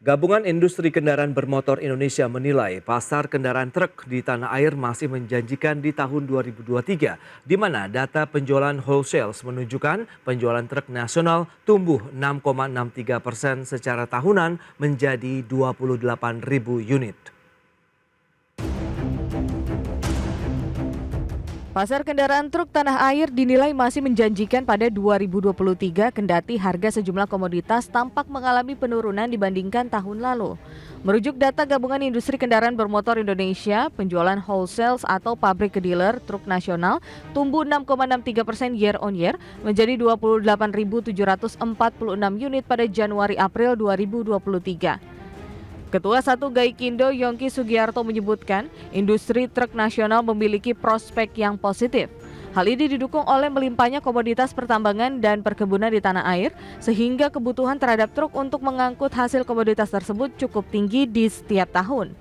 Gabungan Industri Kendaraan Bermotor Indonesia menilai pasar kendaraan truk di tanah air masih menjanjikan di tahun 2023, di mana data penjualan wholesale menunjukkan penjualan truk nasional tumbuh 6,63% secara tahunan menjadi 28.000 unit. Pasar kendaraan truk tanah air dinilai masih menjanjikan pada 2023 kendati harga sejumlah komoditas tampak mengalami penurunan dibandingkan tahun lalu. Merujuk data Gabungan Industri Kendaraan Bermotor Indonesia, penjualan wholesale atau pabrik ke dealer truk nasional tumbuh 6,63% year on year menjadi 28.746 unit pada Januari-April 2023. Ketua 1 Gaikindo Yongki Sugiarto menyebutkan industri truk nasional memiliki prospek yang positif. Hal ini didukung oleh melimpahnya komoditas pertambangan dan perkebunan di tanah air sehingga kebutuhan terhadap truk untuk mengangkut hasil komoditas tersebut cukup tinggi di setiap tahun.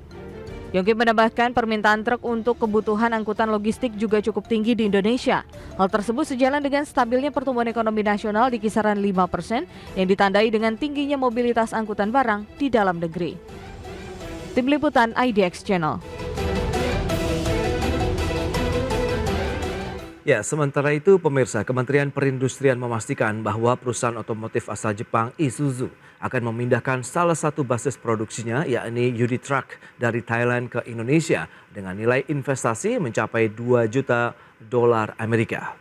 Yongki menambahkan permintaan truk untuk kebutuhan angkutan logistik juga cukup tinggi di Indonesia. Hal tersebut sejalan dengan stabilnya pertumbuhan ekonomi nasional di kisaran 5% yang ditandai dengan tingginya mobilitas angkutan barang di dalam negeri. Tim Liputan IDX Channel. Ya, sementara itu pemirsa, Kementerian Perindustrian memastikan bahwa perusahaan otomotif asal Jepang Isuzu akan memindahkan salah satu basis produksinya yakni UD Truck dari Thailand ke Indonesia dengan nilai investasi mencapai 2 juta dolar Amerika.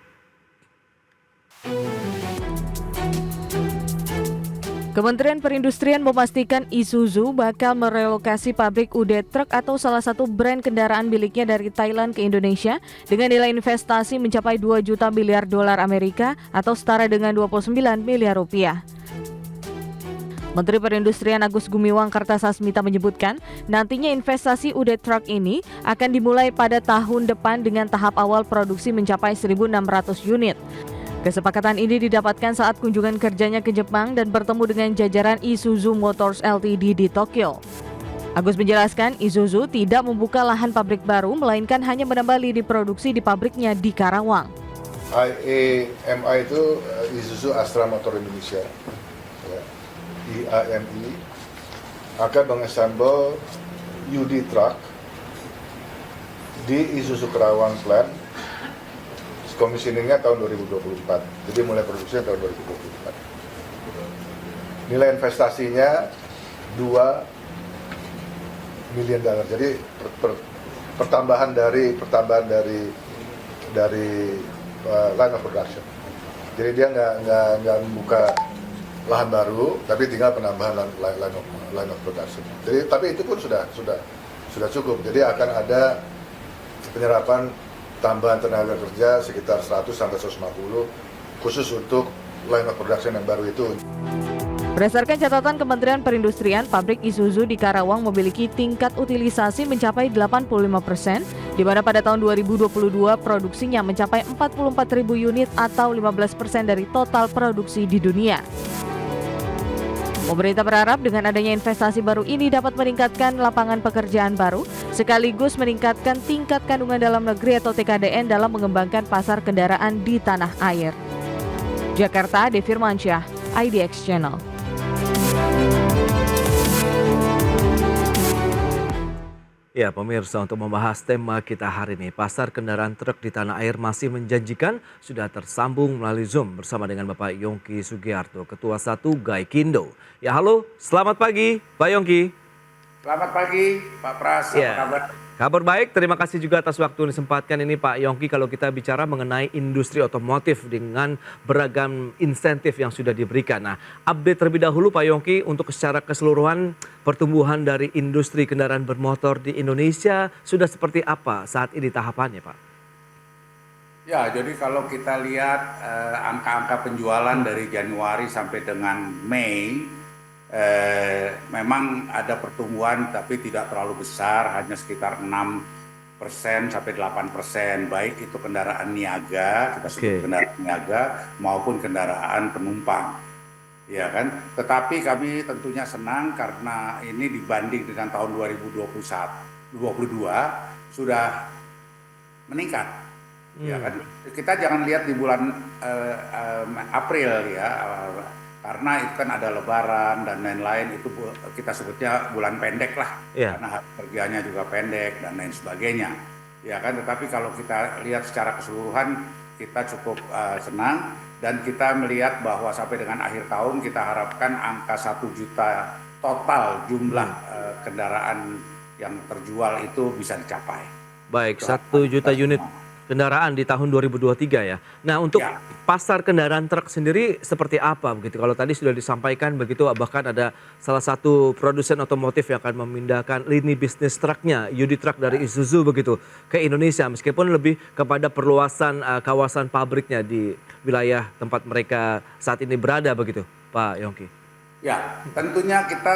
Kementerian Perindustrian memastikan Isuzu bakal merelokasi pabrik UD Truck atau salah satu brand kendaraan miliknya dari Thailand ke Indonesia dengan nilai investasi mencapai 2 juta miliar dolar Amerika atau setara dengan 29 miliar rupiah. Menteri Perindustrian Agus Gumiwang Kartasasmita menyebutkan nantinya investasi UD Truck ini akan dimulai pada tahun depan dengan tahap awal produksi mencapai 1.600 unit. Kesepakatan ini didapatkan saat kunjungan kerjanya ke Jepang dan bertemu dengan jajaran Isuzu Motors Ltd di Tokyo. Agus menjelaskan Isuzu tidak membuka lahan pabrik baru melainkan hanya menambah lini produksi di pabriknya di Karawang. IAMI itu Isuzu Astra Motor Indonesia, IAMI akan mengassemble UD Truck di Isuzu Karawang Plant. Commissioningnya tahun 2024, jadi mulai produksinya tahun 2024. Nilai investasinya 2 miliar dolar. Jadi pertambahan dari line of production. Jadi dia nggak membuka lahan baru, tapi tinggal penambahan line of production. Jadi tapi itu pun sudah cukup. Jadi akan ada penyerapan tambahan tenaga kerja sekitar 100 sampai 150 khusus untuk line of production yang baru itu. Berdasarkan catatan Kementerian Perindustrian, pabrik Isuzu di Karawang memiliki tingkat utilisasi mencapai 85%, di mana pada tahun 2022 produksinya mencapai 44.000 unit atau 15% dari total produksi di dunia. Pemerintah berharap dengan adanya investasi baru ini dapat meningkatkan lapangan pekerjaan baru, sekaligus meningkatkan tingkat kandungan dalam negeri atau TKDN dalam mengembangkan pasar kendaraan di tanah air. Jakarta, Devi Firmansyah, IDX Channel. Ya pemirsa, untuk membahas tema kita hari ini, pasar kendaraan truk di tanah air masih menjanjikan, sudah tersambung melalui Zoom bersama dengan Bapak Yongki Sugiarto, Ketua 1 Gaikindo. Ya halo, selamat pagi Pak Yongki. Selamat pagi Pak Pras, apa kabar? Kabar baik, terima kasih juga atas waktu yang disempatkan ini Pak Yongki. Kalau kita bicara mengenai industri otomotif dengan beragam insentif yang sudah diberikan. Nah, update terlebih dahulu Pak Yongki untuk secara keseluruhan pertumbuhan dari industri kendaraan bermotor di Indonesia sudah seperti apa saat ini tahapannya Pak? Ya, jadi kalau kita lihat angka-angka penjualan dari Januari sampai dengan Mei, memang ada pertumbuhan tapi tidak terlalu besar, hanya sekitar 6% sampai 8%, baik itu kendaraan niaga, kita sebut kendaraan niaga maupun kendaraan penumpang. Ya kan? Tetapi kami tentunya senang karena ini dibanding dengan tahun 2022 sudah meningkat. Ya kan? Kita jangan lihat di bulan April ya. karena itu kan ada lebaran dan lain-lain, itu kita sebutnya bulan pendek lah, karena hari kerjanya juga pendek dan lain sebagainya. Ya kan, tetapi kalau kita lihat secara keseluruhan kita cukup senang dan kita melihat bahwa sampai dengan akhir tahun kita harapkan angka 1 juta total jumlah kendaraan yang terjual itu bisa dicapai. Baik, 1 juta unit kendaraan di tahun 2023 ya. Nah, untuk pasar kendaraan truk sendiri seperti apa begitu? Kalau tadi sudah disampaikan begitu, bahkan ada salah satu produsen otomotif yang akan memindahkan lini bisnis truknya, UD Truck dari Isuzu begitu, ke Indonesia, meskipun lebih kepada perluasan kawasan pabriknya di wilayah tempat mereka saat ini berada begitu, Pak Yongki. Ya, tentunya kita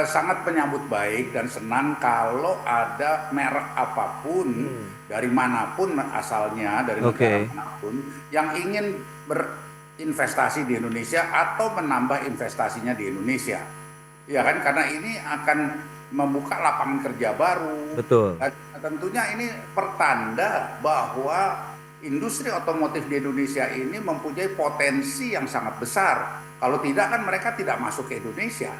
sangat menyambut baik dan senang kalau ada merek apapun dari manapun asalnya, dari negara manapun yang ingin berinvestasi di Indonesia atau menambah investasinya di Indonesia. Ya kan, karena ini akan membuka lapangan kerja baru. Betul. Dan tentunya ini pertanda bahwa industri otomotif di Indonesia ini mempunyai potensi yang sangat besar. Kalau tidak kan mereka tidak masuk ke Indonesia,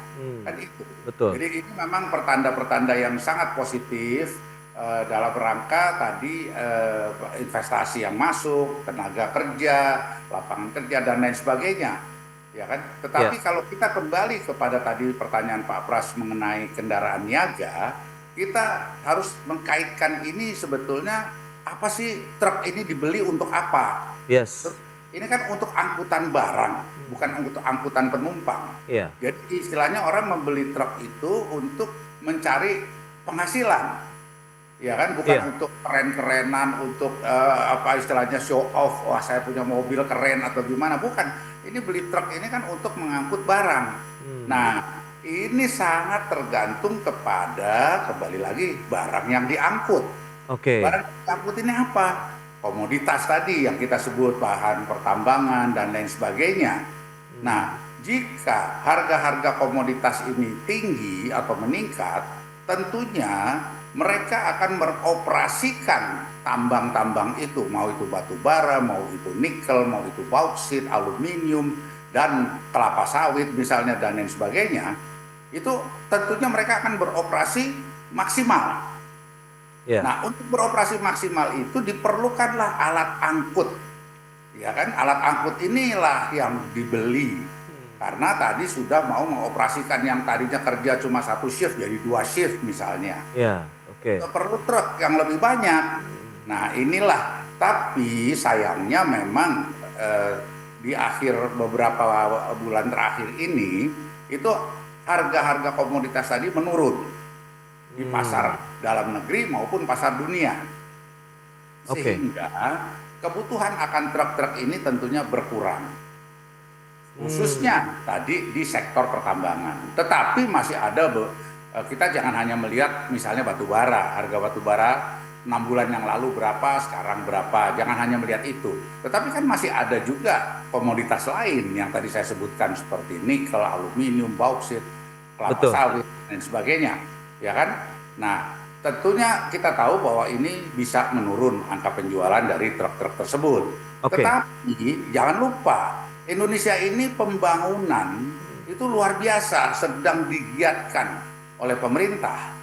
kan itu. Betul. Jadi ini memang pertanda-pertanda yang sangat positif dalam rangka tadi investasi yang masuk, tenaga kerja, lapangan kerja dan lain sebagainya, ya kan. Tetapi kalau kita kembali kepada tadi pertanyaan Pak Pras mengenai kendaraan niaga, kita harus mengkaitkan ini sebetulnya apa sih truk ini dibeli untuk apa? Yes. Ini kan untuk angkutan barang, bukan untuk angkutan penumpang. Iya. Jadi istilahnya orang membeli truk itu untuk mencari penghasilan, ya kan, bukan untuk keren-kerenan, untuk apa istilahnya show off. Wah, saya punya mobil keren atau gimana? Bukan. Ini beli truk ini kan untuk mengangkut barang. Nah, ini sangat tergantung kepada kembali lagi barang yang diangkut. Barang yang diangkut ini apa? Komoditas tadi yang kita sebut bahan pertambangan dan lain sebagainya. Nah, jika harga-harga komoditas ini tinggi atau meningkat, tentunya mereka akan beroperasikan tambang-tambang itu, mau itu batu bara, mau itu nikel, mau itu bauksit, aluminium, dan kelapa sawit misalnya dan lain sebagainya. Itu tentunya mereka akan beroperasi maksimal. Nah, untuk beroperasi maksimal itu diperlukanlah alat angkut, ya kan? Alat angkut inilah yang dibeli, karena tadi sudah mau mengoperasikan yang tadinya kerja cuma 1 shift jadi 2 shift misalnya. Perlu truk yang lebih banyak. Nah, inilah. Tapi sayangnya memang di akhir beberapa bulan terakhir ini itu harga-harga komoditas tadi menurun di pasar dalam negeri maupun pasar dunia, sehingga kebutuhan akan truk-truk ini tentunya berkurang, khususnya tadi di sektor pertambangan. Tetapi masih ada, kita jangan hanya melihat misalnya batu bara, harga batu bara 6 bulan yang lalu berapa, sekarang berapa, jangan hanya melihat itu. Tetapi kan masih ada juga komoditas lain yang tadi saya sebutkan seperti nikel, aluminium, bauksit, kelapa sawit dan sebagainya. Ya kan? Nah, tentunya kita tahu bahwa ini bisa menurun angka penjualan dari truk-truk tersebut. Tetapi jangan lupa, Indonesia ini pembangunan itu luar biasa sedang digiatkan oleh pemerintah.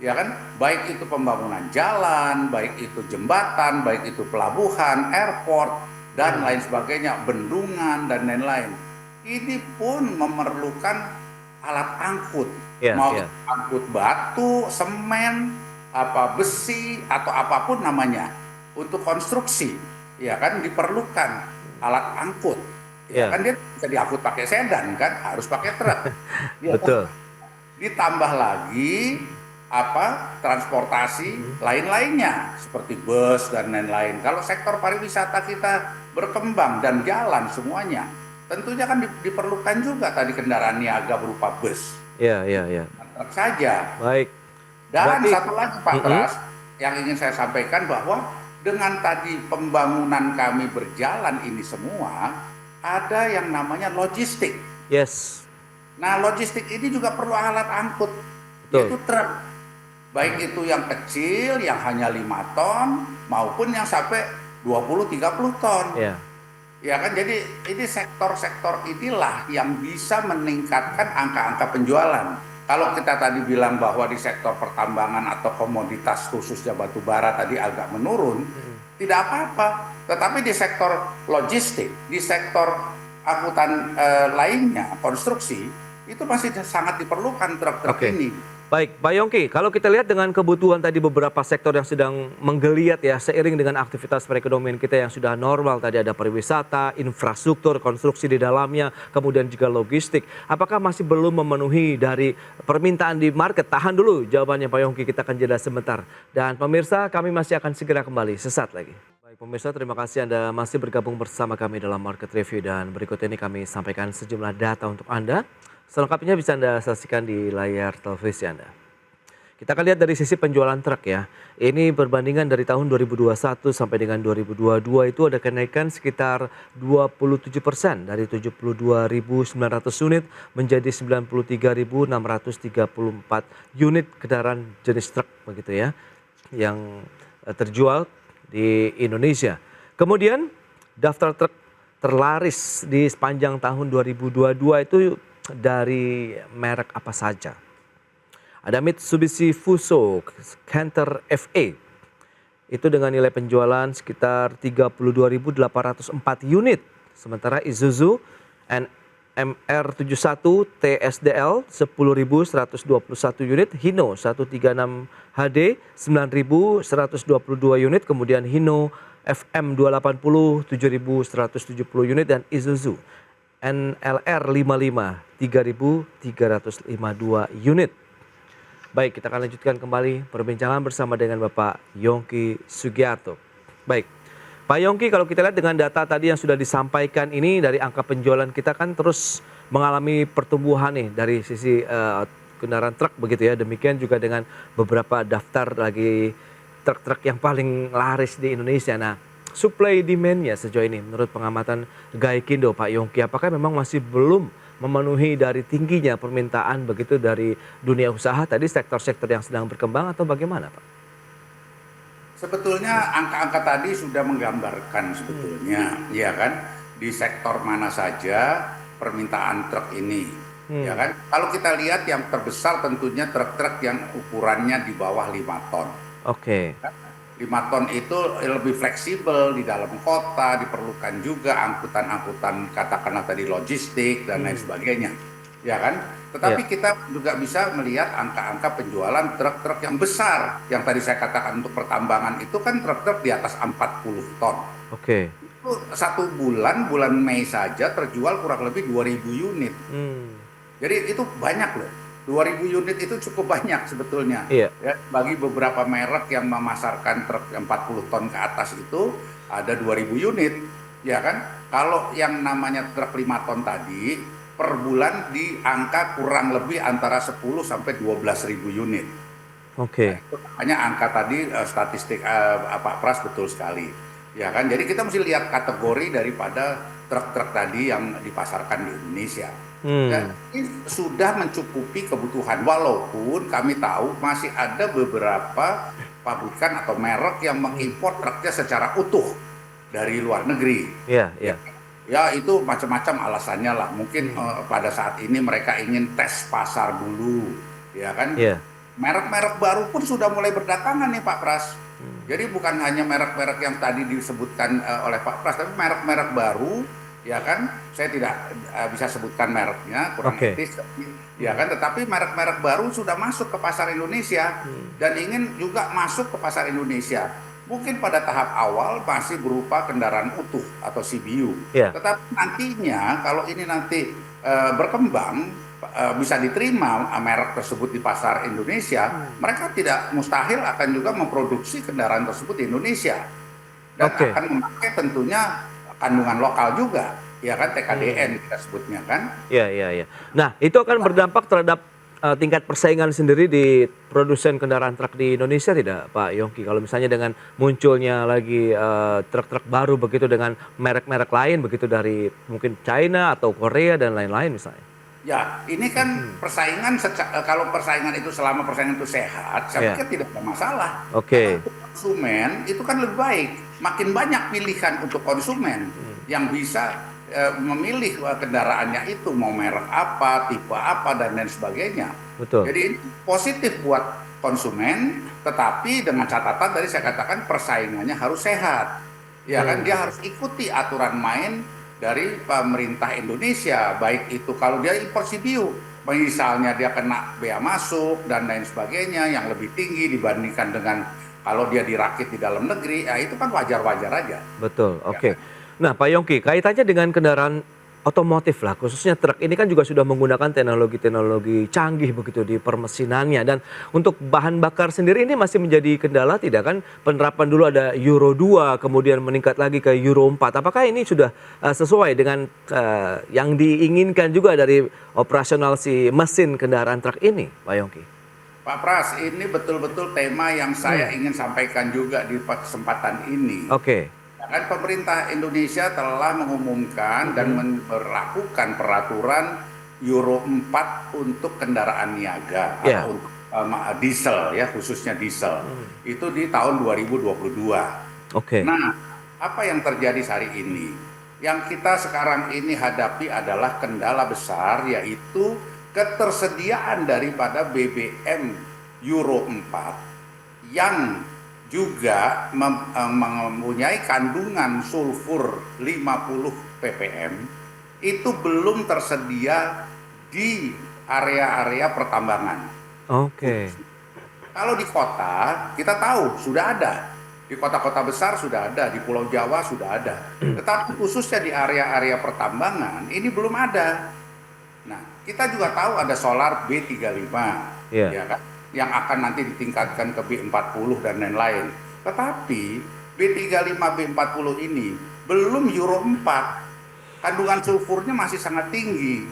Ya kan? Baik itu pembangunan jalan, baik itu jembatan, baik itu pelabuhan, airport dan lain sebagainya, bendungan dan lain-lain. Ini pun memerlukan alat angkut. Mau angkut batu, semen, apa besi atau apapun namanya untuk konstruksi, ya kan diperlukan alat angkut. Ya kan dia bisa diangkut pakai sedan kan, harus pakai truk. Betul. Ditambah lagi apa transportasi lain-lainnya seperti bus dan lain-lain. Kalau sektor pariwisata kita berkembang dan jalan semuanya, tentunya kan diperlukan juga tadi kendaraan niaga berupa bus. Truk saja. Baik. Dan satu lagi Pak Pras yang ingin saya sampaikan bahwa dengan tadi pembangunan kami berjalan ini semua, ada yang namanya logistik. Nah, logistik ini juga perlu alat angkut, yaitu truk. Baik itu yang kecil yang hanya 5 ton maupun yang sampai 20-30 ton. Ya kan, jadi ini sektor-sektor inilah yang bisa meningkatkan angka-angka penjualan. Kalau kita tadi bilang bahwa di sektor pertambangan atau komoditas khususnya batu bara tadi agak menurun, tidak apa-apa. Tetapi di sektor logistik, di sektor angkutan lainnya, konstruksi, itu masih sangat diperlukan truk-truk ini. Baik, Pak Yongki, kalau kita lihat dengan kebutuhan tadi beberapa sektor yang sedang menggeliat ya, seiring dengan aktivitas perekonomian kita yang sudah normal, tadi ada pariwisata, infrastruktur, konstruksi di dalamnya, kemudian juga logistik. Apakah masih belum memenuhi dari permintaan di market? Tahan dulu jawabannya Pak Yongki, kita akan jeda sebentar. Dan pemirsa, kami masih akan segera kembali sesaat lagi. Baik pemirsa, terima kasih Anda masih bergabung bersama kami dalam Market Review, dan berikut ini kami sampaikan sejumlah data untuk Anda. Selengkapnya bisa Anda saksikan di layar televisi Anda. Kita akan lihat dari sisi penjualan truk ya. Ini perbandingan dari tahun 2021 sampai dengan 2022 itu ada kenaikan sekitar 27%, dari 72.900 unit menjadi 93.634 unit kendaraan jenis truk begitu ya, yang terjual di Indonesia. Kemudian daftar truk terlaris di sepanjang tahun 2022 itu dari merek apa saja? Ada Mitsubishi Fuso Canter FA. Itu dengan nilai penjualan sekitar 32.804 unit. Sementara Isuzu NMR71 TSDL 10.121 unit, Hino 136 HD 9.122 unit, kemudian Hino FM280 7.170 unit, dan Isuzu NLR 55 3.352 unit. Baik, kita akan lanjutkan kembali perbincangan bersama dengan Bapak Yongki Sugiarto. Baik, Pak Yongki, kalau kita lihat dengan data tadi yang sudah disampaikan ini, dari angka penjualan kita kan terus mengalami pertumbuhan nih dari sisi kendaraan truk begitu ya. Demikian juga dengan beberapa daftar lagi truk-truk yang paling laris di Indonesia. Nah, supply demand-nya sejauh ini menurut pengamatan Gaikindo Pak Yongki, apakah memang masih belum memenuhi dari tingginya permintaan begitu dari dunia usaha tadi, sektor-sektor yang sedang berkembang, atau bagaimana Pak? Sebetulnya angka-angka tadi sudah menggambarkan sebetulnya, ya kan, di sektor mana saja permintaan truk ini, ya kan. Kalau kita lihat yang terbesar tentunya truk-truk yang ukurannya di bawah 5 ton. Oke. 5 ton itu lebih fleksibel di dalam kota, diperlukan juga angkutan-angkutan katakanlah tadi logistik dan lain sebagainya, ya kan? Tetapi kita juga bisa melihat angka-angka penjualan truk-truk yang besar, yang tadi saya katakan untuk pertambangan itu kan truk-truk di atas 40 ton. Oke. Itu satu bulan Mei saja terjual kurang lebih 2.000 unit. Jadi itu banyak loh. 2.000 unit itu cukup banyak sebetulnya. Iya. Ya, bagi beberapa merek yang memasarkan truk 40 ton ke atas itu ada 2.000 unit, ya kan? Kalau yang namanya truk 5 ton tadi per bulan di angka kurang lebih antara 10 sampai 12.000 unit. Oke. Nah, hanya angka tadi statistik Pak Pras betul sekali. Ya kan? Jadi kita mesti lihat kategori daripada truk-truk tadi yang dipasarkan di Indonesia. Dan ini sudah mencukupi kebutuhan, walaupun kami tahu masih ada beberapa pabrikan atau merek yang mengimpor truknya secara utuh dari luar negeri. Iya. Ya itu macam-macam alasannya lah. Mungkin pada saat ini mereka ingin tes pasar dulu, ya kan? Iya. Merek-merek baru pun sudah mulai berdatangan nih Pak Pras. Jadi bukan hanya merek-merek yang tadi disebutkan oleh Pak Pras, tapi merek-merek baru, ya kan, saya tidak bisa sebutkan mereknya, kurang etis, ya kan, tetapi merek-merek baru sudah masuk ke pasar Indonesia dan ingin juga masuk ke pasar Indonesia. Mungkin pada tahap awal masih berupa kendaraan utuh atau CBU, tetapi nantinya kalau ini nanti berkembang, bisa diterima merek tersebut di pasar Indonesia, mereka tidak mustahil akan juga memproduksi kendaraan tersebut di Indonesia dan akan memakai tentunya kandungan lokal juga, ya kan, TKDN kita sebutnya kan. Iya. Nah, itu akan berdampak terhadap tingkat persaingan sendiri di produsen kendaraan truk di Indonesia tidak Pak Yongki? Kalau misalnya dengan munculnya lagi truk-truk baru begitu dengan merek-merek lain begitu dari mungkin China atau Korea dan lain-lain misalnya. Ya, ini kan persaingan, kalau persaingan itu selama persaingan itu sehat, saya pikir tidak ada masalah. Karena untuk konsumen itu kan lebih baik, makin banyak pilihan untuk konsumen. yang bisa memilih kendaraannya itu mau merek apa, tipe apa dan lain sebagainya. Betul. Jadi ini positif buat konsumen, tetapi dengan catatan tadi saya katakan persaingannya harus sehat. Ya kan dia harus ikuti aturan main dari pemerintah Indonesia, baik itu kalau dia impor CBU, misalnya dia kena bea masuk dan lain sebagainya yang lebih tinggi dibandingkan dengan kalau dia dirakit di dalam negeri, ya itu kan wajar-wajar aja. Betul, Ya oke. kan? Nah, Pak Yongki, kaitannya dengan kendaraan otomotif lah, khususnya truk ini kan juga sudah menggunakan teknologi-teknologi canggih begitu di permesinannya. Dan untuk bahan bakar sendiri ini masih menjadi kendala tidak kan? Penerapan dulu ada Euro 2, kemudian meningkat lagi ke Euro 4. Apakah ini sudah sesuai dengan yang diinginkan juga dari operasional si mesin kendaraan truk ini, Pak Yongki? Pak Pras, ini betul-betul tema yang saya ingin sampaikan juga di kesempatan ini. Oke. Kan pemerintah Indonesia telah mengumumkan dan memperlakukan peraturan Euro 4 untuk kendaraan niaga atau untuk diesel ya, khususnya diesel. Itu di tahun 2022. Oke. Nah, apa yang terjadi hari ini? Yang kita sekarang ini hadapi adalah kendala besar, yaitu ketersediaan daripada BBM Euro 4 yang juga mempunyai kandungan sulfur 50 ppm itu belum tersedia di area-area pertambangan. Oke. Kalau di kota kita tahu sudah ada, di kota-kota besar sudah ada, di Pulau Jawa sudah ada, tetapi khususnya di area-area pertambangan ini belum ada. Nah, kita juga tahu ada solar B35, ya kan? Yang akan nanti ditingkatkan ke B40 dan lain-lain. Tetapi B35, B40 ini belum Euro 4. Kandungan sulfurnya masih sangat tinggi.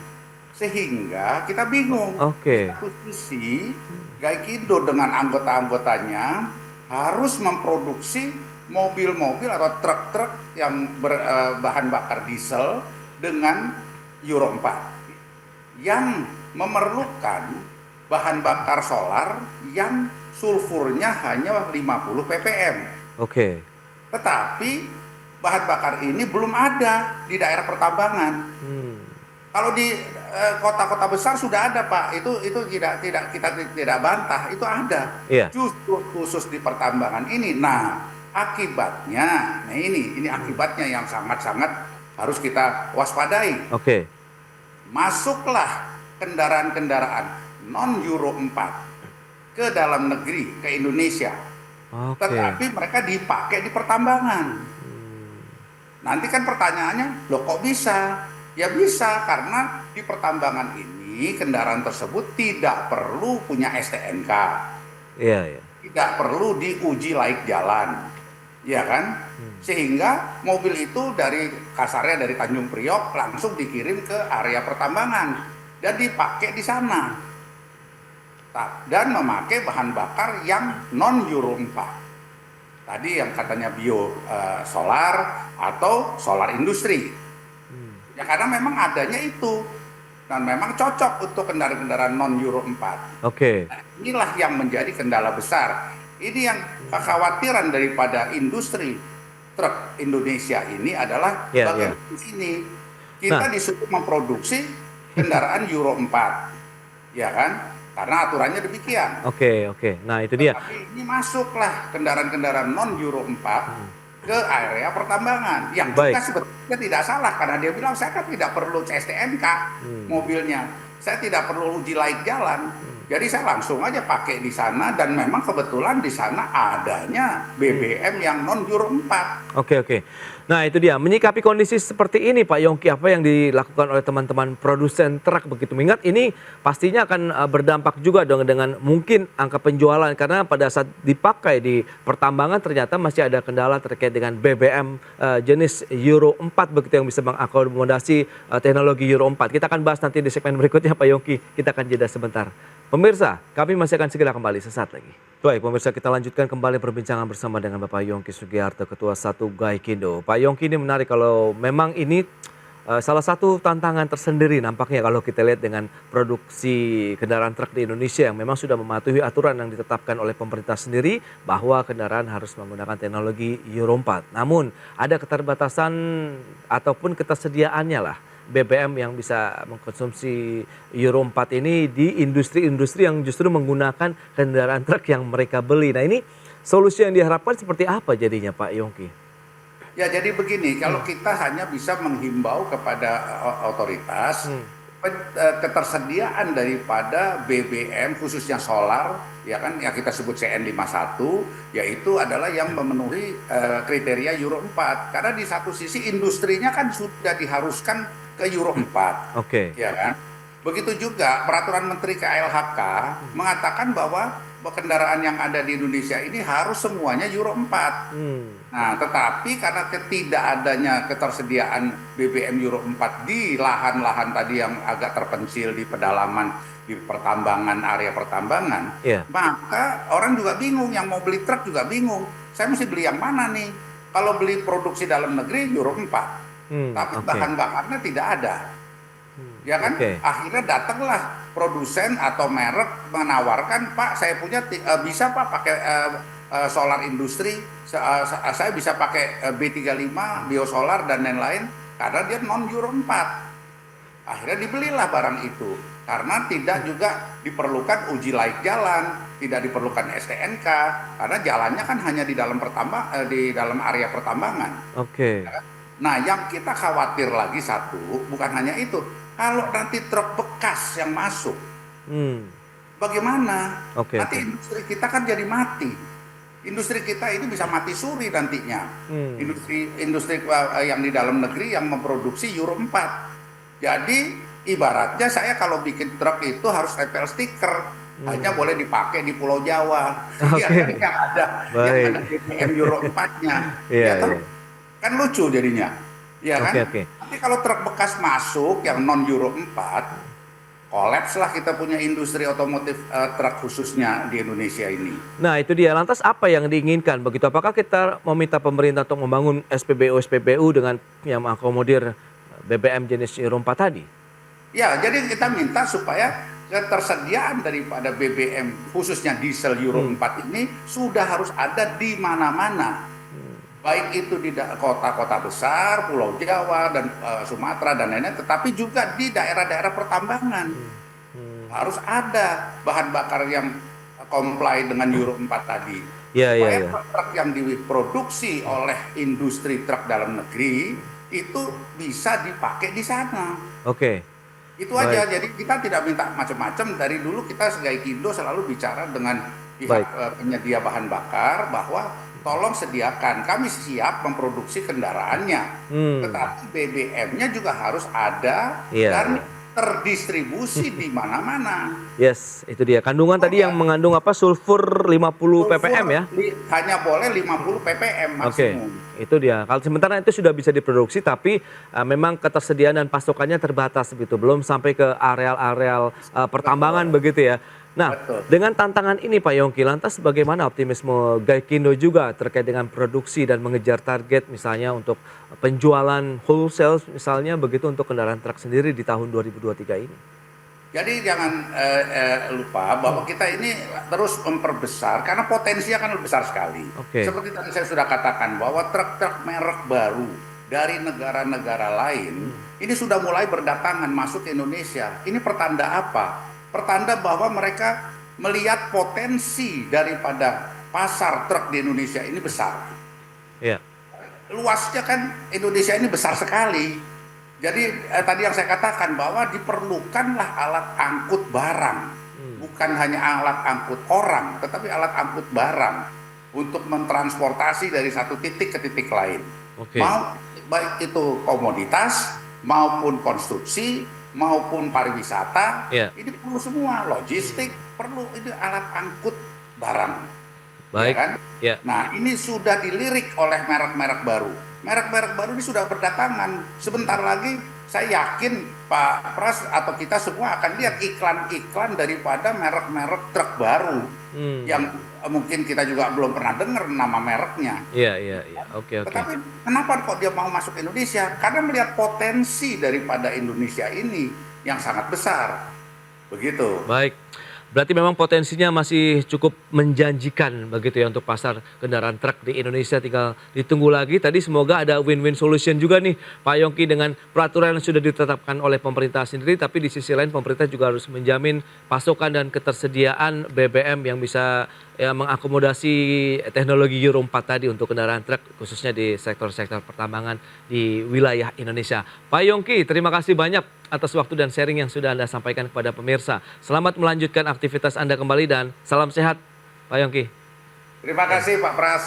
Sehingga kita bingung. Oke. Di satu sisi, Gaikindo dengan anggota-anggotanya harus memproduksi mobil-mobil atau truk-truk yang berbahan bakar diesel dengan Euro 4. Yang memerlukan bahan bakar solar yang sulfurnya hanya 50 ppm. Oke. Tetapi bahan bakar ini belum ada di daerah pertambangan. Kalau di kota-kota besar sudah ada, Pak. Itu kita tidak bantah, itu ada. Iya. Justru khusus di pertambangan ini. Nah, akibatnya, nah ini akibatnya yang sangat-sangat harus kita waspadai. Oke. Masuklah kendaraan-kendaraan non Euro 4 ke dalam negeri, ke Indonesia. Oke. Tetapi mereka dipakai di pertambangan. Nanti kan pertanyaannya, loh kok bisa? Ya bisa, karena di pertambangan ini kendaraan tersebut tidak perlu punya STNK. Iya, iya. Tidak perlu diuji laik jalan. Ya kan? Sehingga mobil itu dari kasarnya dari Tanjung Priok langsung dikirim ke area pertambangan dan dipakai di sana. Dan memakai bahan bakar yang non Euro 4. Tadi yang katanya bio solar atau solar industri. Ya karena memang adanya itu dan memang cocok untuk kendaraan-kendaraan non Euro 4. Oke. Nah, inilah yang menjadi kendala besar. Ini yang kekhawatiran daripada industri truk Indonesia ini adalah bagian ini. Kita disuruh memproduksi kendaraan Euro 4. Ya kan? Karena aturannya demikian. Oke. Nah, itu dia. Tapi ini masuklah kendaraan-kendaraan non Euro 4 ke area pertambangan. Yang juga sebetulnya tidak salah karena dia bilang saya kan tidak perlu STNK mobilnya. Saya tidak perlu uji laik jalan. Jadi saya langsung aja pakai di sana dan memang kebetulan di sana adanya BBM yang non Euro 4. Oke. Nah, itu dia. Menyikapi kondisi seperti ini, Pak Yongki, apa yang dilakukan oleh teman-teman produsen truk begitu? Mengingat ini pastinya akan berdampak juga dengan mungkin angka penjualan karena pada saat dipakai di pertambangan ternyata masih ada kendala terkait dengan BBM jenis Euro 4 begitu yang bisa mengakomodasi teknologi Euro 4. Kita akan bahas nanti di segmen berikutnya, Pak Yongki. Kita akan jeda sebentar. Pemirsa, kami masih akan segera kembali sesaat lagi. Baik, pemirsa, kita lanjutkan kembali perbincangan bersama dengan Bapak Yongki Sugiharto, Ketua 1 Gaikindo. Pak Yongki, ini menarik kalau memang ini salah satu tantangan tersendiri nampaknya kalau kita lihat dengan produksi kendaraan truk di Indonesia yang memang sudah mematuhi aturan yang ditetapkan oleh pemerintah sendiri bahwa kendaraan harus menggunakan teknologi Euro 4. Namun ada keterbatasan ataupun ketersediaannya lah BBM yang bisa mengkonsumsi Euro 4 ini di industri-industri yang justru menggunakan kendaraan truk yang mereka beli. Nah ini solusi yang diharapkan seperti apa jadinya Pak Yongki? Ya jadi begini, kalau kita hanya bisa menghimbau kepada otoritas ketersediaan daripada BBM khususnya solar, ya kan, yang kita sebut CN51, yaitu adalah yang memenuhi kriteria Euro 4. Karena di satu sisi industrinya kan sudah diharuskan ke Euro 4, Oke. ya kan. Begitu juga peraturan Menteri KLHK mengatakan bahwa kendaraan yang ada di Indonesia ini harus semuanya Euro 4. Nah, tetapi karena tidak adanya ketersediaan BBM Euro 4 di lahan-lahan tadi yang agak terpencil di pedalaman, di pertambangan, area pertambangan, maka orang juga bingung, yang mau beli truk juga bingung. Saya mesti beli yang mana nih? Kalau beli produksi dalam negeri Euro 4, tapi bahan bakarnya tidak ada. Ya kan, akhirnya datanglah produsen atau merek menawarkan, Pak saya punya bisa Pak pakai solar industri, saya bisa pakai B35, biosolar dan lain-lain, karena dia non Euro 4. Akhirnya dibelilah barang itu, karena tidak juga diperlukan uji laik jalan, tidak diperlukan STNK, karena jalannya kan hanya di dalam di dalam area pertambangan. Nah, yang kita khawatir lagi satu, bukan hanya itu, kalau nanti truk bekas yang masuk, bagaimana? Nanti industri kita kan jadi mati. Industri kita ini bisa mati suri nantinya. Industri yang di dalam negeri yang memproduksi Euro 4. Jadi ibaratnya saya kalau bikin truk itu harus tempel stiker. Hanya boleh dipakai di Pulau Jawa. Yang ada BBM Euro 4-nya. Kan lucu jadinya. Ya kan? Tapi kalau truk bekas masuk yang non Euro 4, kolaps lah kita punya industri otomotif truk khususnya di Indonesia ini. Nah itu dia, lantas apa yang diinginkan begitu? Apakah kita meminta pemerintah untuk membangun SPBU dengan yang mengakomodir BBM jenis Euro 4 tadi? Ya, jadi kita minta supaya ketersediaan daripada BBM khususnya diesel Euro 4 ini sudah harus ada di mana-mana. Baik itu di kota-kota besar, Pulau Jawa dan Sumatera dan lainnya, tetapi juga di daerah-daerah pertambangan. Harus ada bahan bakar yang comply dengan Euro 4 tadi. Supaya truk yang diproduksi oleh industri truk dalam negeri itu bisa dipakai di sana. Itu aja. Jadi kita tidak minta macam-macam. Dari dulu kita Gaikindo selalu bicara dengan pihak penyedia bahan bakar bahwa tolong sediakan, kami siap memproduksi kendaraannya, tetapi BBM-nya juga harus ada dan terdistribusi di mana-mana. Yes, itu dia. Kandungan tadi yang mengandung apa? Sulfur 50 ppm ya? Hanya boleh 50 ppm maksimum. Itu dia. Kalau sementara itu sudah bisa diproduksi, tapi memang ketersediaan dan pasokannya terbatas begitu, belum sampai ke areal-areal pertambangan begitu ya. Nah, dengan tantangan ini Pak Yongki, lantas bagaimana optimisme Gaikindo juga terkait dengan produksi dan mengejar target misalnya untuk penjualan wholesale misalnya begitu untuk kendaraan truk sendiri di tahun 2023 ini? Jadi jangan lupa bahwa kita ini terus memperbesar karena potensinya kan besar sekali. Seperti tadi saya sudah katakan bahwa truk-truk merek baru dari negara-negara lain ini sudah mulai berdatangan masuk ke Indonesia. Ini pertanda apa? Pertanda bahwa mereka melihat potensi daripada pasar truk di Indonesia ini besar. Luasnya kan Indonesia ini besar sekali. Jadi tadi yang saya katakan bahwa diperlukanlah alat angkut barang. Bukan hanya alat angkut orang, tetapi alat angkut barang untuk mentransportasi dari satu titik ke titik lain. Mau baik itu komoditas maupun konstruksi maupun pariwisata, ini perlu semua, logistik, perlu itu alat angkut barang. Ya kan? Nah, ini sudah dilirik oleh merek-merek baru. Merek-merek baru ini sudah berdatangan. Sebentar lagi saya yakin Pak Pras atau kita semua akan lihat iklan-iklan daripada merek-merek truk baru yang mungkin kita juga belum pernah dengar nama mereknya. Iya. Oke. Tetapi kenapa kok dia mau masuk Indonesia? Karena melihat potensi daripada Indonesia ini yang sangat besar. Begitu. Baik. Berarti memang potensinya masih cukup menjanjikan begitu ya untuk pasar kendaraan truk di Indonesia. Tinggal ditunggu lagi. Tadi semoga ada win-win solution juga nih Pak Yongki dengan peraturan yang sudah ditetapkan oleh pemerintah sendiri. Tapi di sisi lain pemerintah juga harus menjamin pasokan dan ketersediaan BBM yang bisa mengakomodasi teknologi Euro 4 tadi untuk kendaraan truk khususnya di sektor-sektor pertambangan di wilayah Indonesia. Pak Yongki, terima kasih banyak atas waktu dan sharing yang sudah Anda sampaikan kepada pemirsa. Selamat melanjutkan aktivitas Anda kembali dan salam sehat Pak Yongki. Terima kasih Pak Pras.